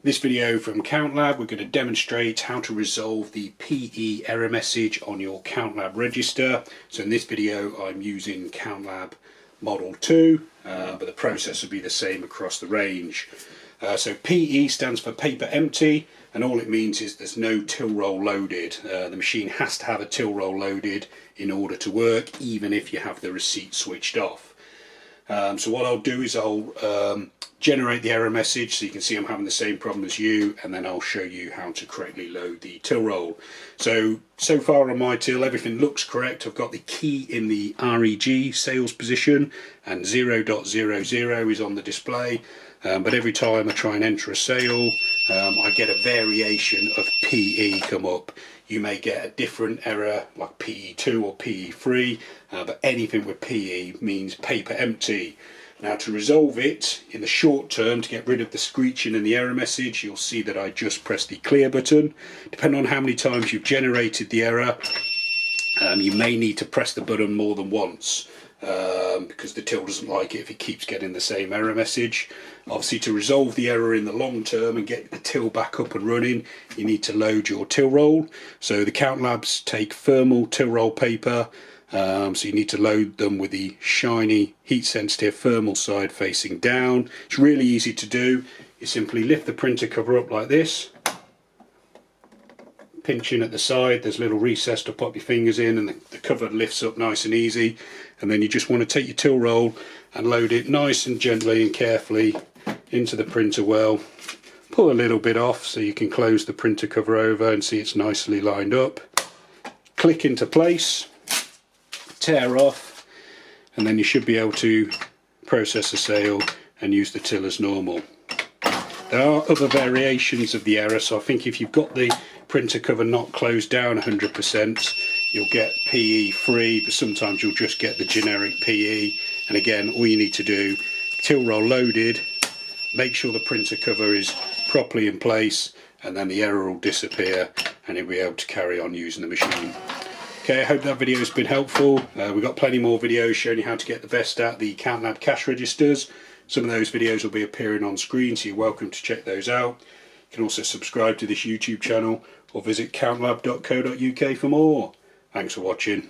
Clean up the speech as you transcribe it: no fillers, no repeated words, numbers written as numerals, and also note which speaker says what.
Speaker 1: This video from CountLab, we're going to demonstrate how to resolve the PE error message on your CountLab register. So in this video I'm using CountLab Model 2, but the process will be the same across the range. So PE stands for paper empty, and all it means is there's no till roll loaded. The machine has to have a till roll loaded in order to work, even if you have the receipt switched off. So what I'll do is I'll generate the error message, so you can see I'm having the same problem as you, and then I'll show you how to correctly load the till roll. So far on my till everything looks correct. I've got the key in the REG sales position and 0.00 is on the display, but every time I try and enter a sale I get a variation of PE come up. You may get a different error like PE2 or PE3, but anything with PE means paper empty. Now to resolve it in the short term, to get rid of the screeching in the error message, you'll see that I just press the clear button. Depending on how many times you've generated the error, you may need to press the button more than once, because the till doesn't like it if it keeps getting the same error message. Obviously, to resolve the error in the long term and get the till back up and running, you need to load your till roll. So the CountLabs take thermal till roll paper, so you need to load them with the shiny heat sensitive thermal side facing down. It's really easy to do. You simply lift the printer cover up like this, pinch in at the side, there's a little recess to pop your fingers in, and the cover lifts up nice and easy. And then you just want to take your till roll and load it nice and gently and carefully into the printer well. Pull a little bit off so you can close the printer cover over and see it's nicely lined up. Click into place, tear off, and then you should be able to process the sale and use the till as normal. There are other variations of the error, so I think if you've got the printer cover not closed down 100%, you'll get PE3, but sometimes you'll just get the generic PE. And again, all you need to do, till roll loaded, make sure the printer cover is properly in place, and then the error will disappear and you'll be able to carry on using the machine. Okay, I hope that video has been helpful. We've got plenty more videos showing you how to get the best out of the CountLab cash registers. Some of those videos will be appearing on screen, so you're welcome to check those out. You can also subscribe to this YouTube channel or visit countlab.co.uk for more. Thanks for watching.